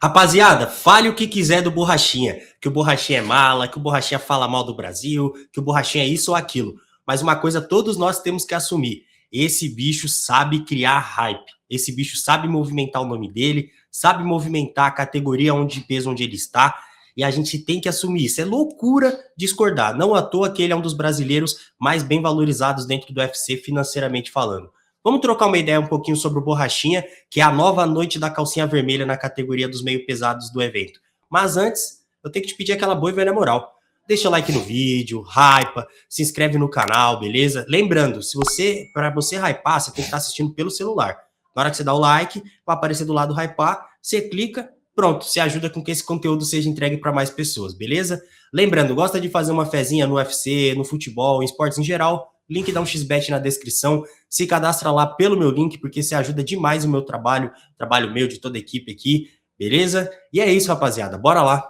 Rapaziada, fale o que quiser do Borrachinha, que o Borrachinha é mala, que o Borrachinha fala mal do Brasil, que o Borrachinha é isso ou aquilo. Mas uma coisa todos nós temos que assumir: esse bicho sabe criar hype, esse bicho sabe movimentar o nome dele, sabe movimentar a categoria de peso onde ele está, e a gente tem que assumir isso. É loucura discordar, não à toa que ele é um dos brasileiros mais bem valorizados dentro do UFC financeiramente falando. Vamos trocar uma ideia um pouquinho sobre o Borrachinha, que é a nova noite da calcinha vermelha na categoria dos meio pesados do evento. Mas antes, eu tenho que te pedir aquela boa e velha moral. Deixa o like no vídeo, hypa, se inscreve no canal, beleza? Lembrando, para você hypar, você tem que estar assistindo pelo celular. Na hora que você dá o like, vai aparecer do lado hypar, você clica, pronto, você ajuda com que esse conteúdo seja entregue para mais pessoas, beleza? Lembrando, gosta de fazer uma fezinha no UFC, no futebol, em esportes em geral? Link da 1xBet na descrição. Se cadastra lá pelo meu link, porque você ajuda demais o meu trabalho meu, de toda a equipe aqui, beleza? E é isso, rapaziada, bora lá.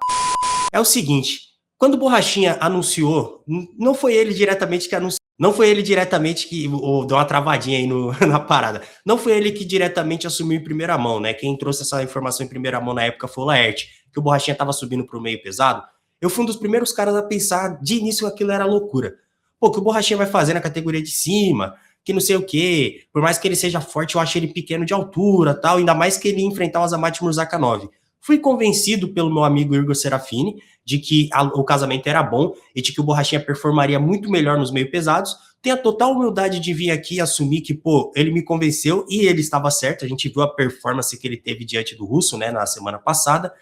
É o seguinte, quando o Borrachinha anunciou, não foi ele diretamente que anunciou, não foi ele diretamente que, deu uma travadinha aí na parada, não foi ele que diretamente assumiu em primeira mão, né? Quem trouxe essa informação em primeira mão na época foi o Laerte, que o Borrachinha tava subindo pro meio pesado. Eu fui um dos primeiros caras a pensar, de início aquilo era loucura. Pô, o que o Borrachinha vai fazer na categoria de cima, que não sei o quê, por mais que ele seja forte, eu acho ele pequeno de altura, tal, ainda mais que ele ia enfrentar o Azamat Murzakanov. Fui convencido pelo meu amigo Igor Serafini de que o casamento era bom e de que o Borrachinha performaria muito melhor nos meio pesados. Tenho a total humildade de vir aqui e assumir que, pô, ele me convenceu e ele estava certo. A gente viu a performance que ele teve diante do russo, né, na semana passada.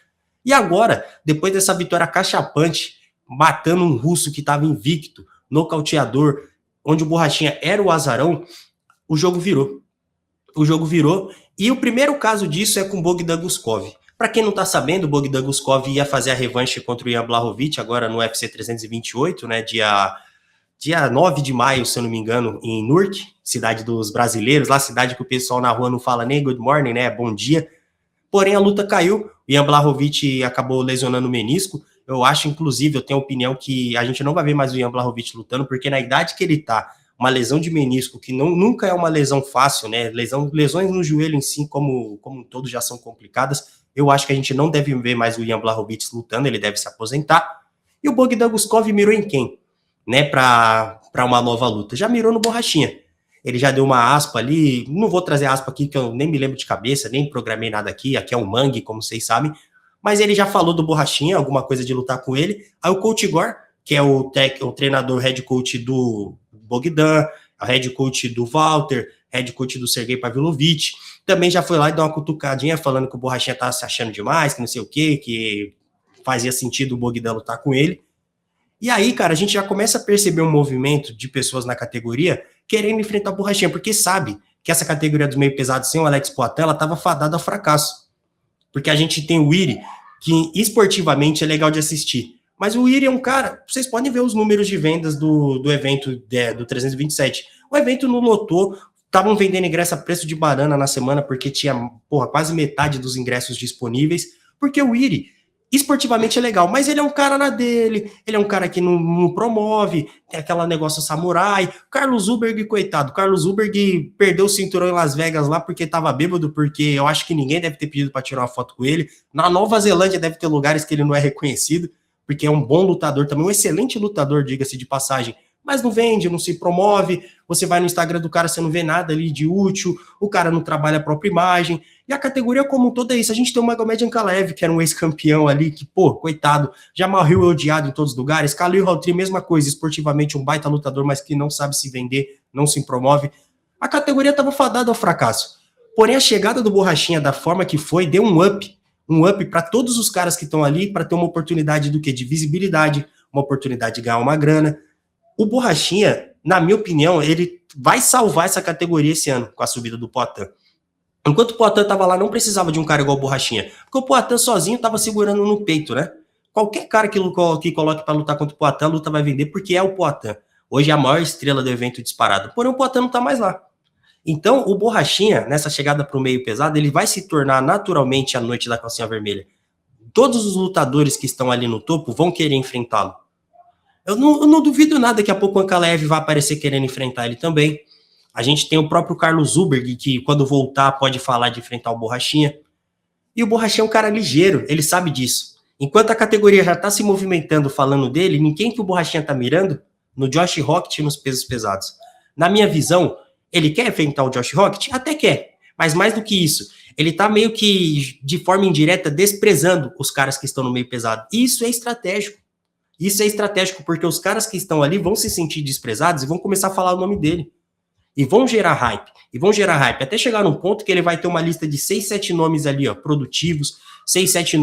E agora, depois dessa vitória cachapante, matando um russo que estava invicto, nocauteador, onde o Borrachinha era o azarão, o jogo virou. O jogo virou, e o primeiro caso disso é com o Bogdan Guskov. Para quem não tá sabendo, o Bogdan Guskov ia fazer a revanche contra o Ian Blachowicz, agora no UFC 328, né, dia 9 de maio, se eu não me engano, em Newark, cidade dos brasileiros, lá cidade que o pessoal na rua não fala nem good morning, né, bom dia. Porém, a luta caiu, o Ian Blachowicz acabou lesionando o menisco. Eu acho, inclusive, eu tenho a opinião que a gente não vai ver mais o Ian Blachowicz lutando, porque na idade que ele tá, uma lesão de menisco, que nunca é uma lesão fácil, né? Lesões no joelho em si, como todos já são complicadas. Eu acho que a gente não deve ver mais o Ian Blachowicz lutando, ele deve se aposentar. E o Bogdan Guskov mirou em quem? Né, para uma nova luta? Já mirou no Borrachinha. Ele já deu uma aspa ali, não vou trazer aspa aqui, que eu nem me lembro de cabeça, nem programei nada aqui é um mangue, como vocês sabem, mas ele já falou do Borrachinha, alguma coisa de lutar com ele. Aí o Coach Igor, que é o treinador, head coach do Bogdan, a head coach do Walter, head coach do Sergei Pavlovich, também já foi lá e deu uma cutucadinha falando que o Borrachinha tá se achando demais, que não sei o quê, que fazia sentido o Bogdan lutar com ele. E aí, cara, a gente já começa a perceber um movimento de pessoas na categoria querendo enfrentar o Borrachinha, porque sabe que essa categoria dos meio pesados sem o Alex Poatan, ela tava fadada ao fracasso. Porque a gente tem o Iri, que esportivamente é legal de assistir. Mas o Iri é um cara, vocês podem ver os números de vendas do evento do 327. O evento não lotou, estavam vendendo ingresso a preço de banana na semana, porque tinha, quase metade dos ingressos disponíveis, porque o Iri esportivamente é legal, mas ele é um cara na dele, ele é um cara que não promove, tem aquela negócio samurai. Carlos Ulberg, coitado, Carlos Ulberg perdeu o cinturão em Las Vegas lá porque tava bêbado, porque eu acho que ninguém deve ter pedido para tirar uma foto com ele. Na Nova Zelândia deve ter lugares que ele não é reconhecido, porque é um bom lutador também, um excelente lutador, diga-se de passagem, mas não vende, não se promove. Você vai no Instagram do cara, você não vê nada ali de útil, o cara não trabalha a própria imagem, e a categoria como um todo é isso. A gente tem o Magomed Ankalaev, que era um ex-campeão ali, que, coitado, já morreu odiado em todos os lugares. Khalil Rountree, mesma coisa, esportivamente um baita lutador, mas que não sabe se vender, não se promove. A categoria estava fadada ao fracasso. Porém, a chegada do Borrachinha, da forma que foi, deu um up para todos os caras que estão ali, para ter uma oportunidade do quê? De visibilidade, uma oportunidade de ganhar uma grana. O Borrachinha, na minha opinião, ele vai salvar essa categoria esse ano, com a subida do Poatan. Enquanto o Poatan estava lá, não precisava de um cara igual o Borrachinha, porque o Poatan sozinho estava segurando no peito, né? Qualquer cara que coloque para lutar contra o Poatan, a luta vai vender, porque é o Poatan. Hoje é a maior estrela do evento disparado. Porém, o Poatan não está mais lá. Então, o Borrachinha, nessa chegada para o meio pesado, ele vai se tornar naturalmente a noite da calcinha vermelha. Todos os lutadores que estão ali no topo vão querer enfrentá-lo. Eu não duvido nada que daqui a pouco o Ankalaev vai aparecer querendo enfrentar ele também. A gente tem o próprio Carlos Ulberg, que quando voltar pode falar de enfrentar o Borrachinha. E o Borrachinha é um cara ligeiro, ele sabe disso. Enquanto a categoria já tá se movimentando falando dele, ninguém que o Borrachinha tá mirando no Josh Rocket nos pesos pesados. Na minha visão, ele quer enfrentar o Josh Rocket? Até quer. Mas mais do que isso, ele tá meio que de forma indireta desprezando os caras que estão no meio pesado. E isso é estratégico. Isso é estratégico porque os caras que estão ali vão se sentir desprezados e vão começar a falar o nome dele. E vão gerar hype. E vão gerar hype até chegar num ponto que ele vai ter uma lista de 6, 7 nomes ali, ó, produtivos. 6, 7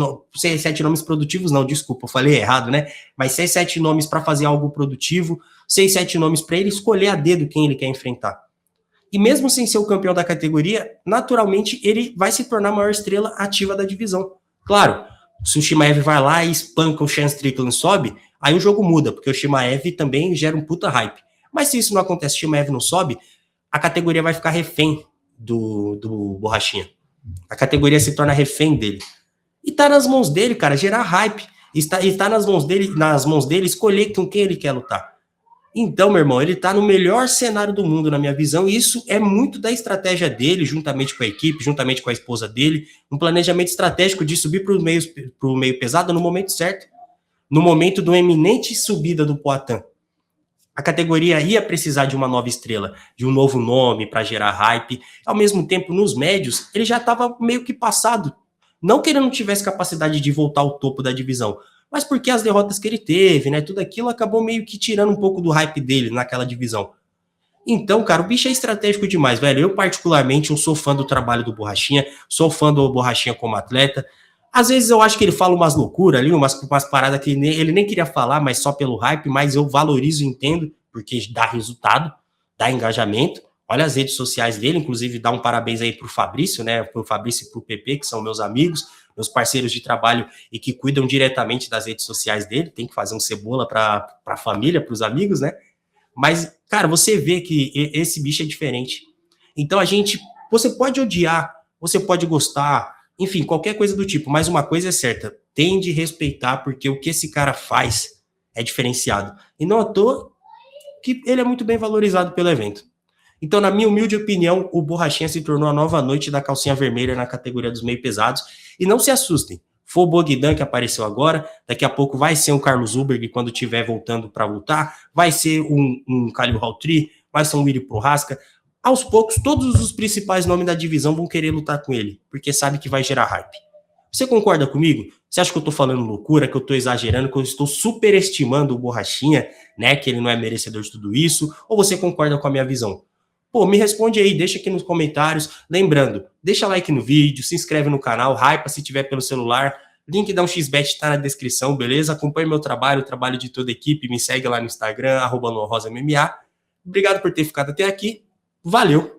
nomes produtivos, não, desculpa, eu falei errado, né? Mas 6, 7 nomes para fazer algo produtivo. 6, 7 nomes para ele escolher a dedo quem ele quer enfrentar. E mesmo sem ser o campeão da categoria, naturalmente ele vai se tornar a maior estrela ativa da divisão. Claro, se o Chimaev vai lá e espanca o Sean Strickland e sobe, aí o jogo muda, porque o Chimaev também gera um puta hype. Mas se isso não acontece, o Chimaev não sobe, a categoria vai ficar refém do Borrachinha. A categoria se torna refém dele. E tá nas mãos dele, cara, gerar hype. Está nas mãos dele escolher com quem ele quer lutar. Então, meu irmão, ele tá no melhor cenário do mundo, na minha visão, e isso é muito da estratégia dele, juntamente com a equipe, juntamente com a esposa dele, um planejamento estratégico de subir pro meio pesado no momento certo, no momento do eminente subida do Poatan. A categoria ia precisar de uma nova estrela, de um novo nome para gerar hype. Ao mesmo tempo, nos médios, ele já estava meio que passado. Não que ele não tivesse capacidade de voltar ao topo da divisão, mas porque as derrotas que ele teve, né, tudo aquilo acabou meio que tirando um pouco do hype dele naquela divisão. Então, cara, o bicho é estratégico demais, velho. Eu, particularmente, eu sou fã do trabalho do Borrachinha, sou fã do Borrachinha como atleta. Às vezes eu acho que ele fala umas loucuras ali, umas paradas que ele nem queria falar, mas só pelo hype, mas eu valorizo e entendo, porque dá resultado, dá engajamento. Olha as redes sociais dele, inclusive dá um parabéns aí pro Fabrício, né? Pro Fabrício e pro PP, que são meus amigos, meus parceiros de trabalho e que cuidam diretamente das redes sociais dele. Tem que fazer um cebola para a família, para os amigos, né? Mas, cara, você vê que esse bicho é diferente. Então você pode odiar, você pode gostar, enfim, qualquer coisa do tipo, mas uma coisa é certa, tem de respeitar, porque o que esse cara faz é diferenciado. E não à toa que ele é muito bem valorizado pelo evento. Então, na minha humilde opinião, o Borrachinha se tornou a nova noite da calcinha vermelha na categoria dos meio pesados. E não se assustem, foi o Bogdan que apareceu agora, daqui a pouco vai ser um Carlos Ulberg quando estiver voltando para lutar, vai ser um Khalil Rountree, vai ser um Willy Prohaska. Aos poucos, todos os principais nomes da divisão vão querer lutar com ele, porque sabe que vai gerar hype. Você concorda comigo? Você acha que eu tô falando loucura, que eu tô exagerando, que eu estou superestimando o Borrachinha, né, que ele não é merecedor de tudo isso? Ou você concorda com a minha visão? Pô, me responde aí, deixa aqui nos comentários. Lembrando, deixa like no vídeo, se inscreve no canal, hypa se tiver pelo celular. Link da 1xBet tá na descrição, beleza? Acompanhe meu trabalho, o trabalho de toda a equipe. Me segue lá no Instagram, @NoahRosaMMA. Obrigado por ter ficado até aqui. Valeu!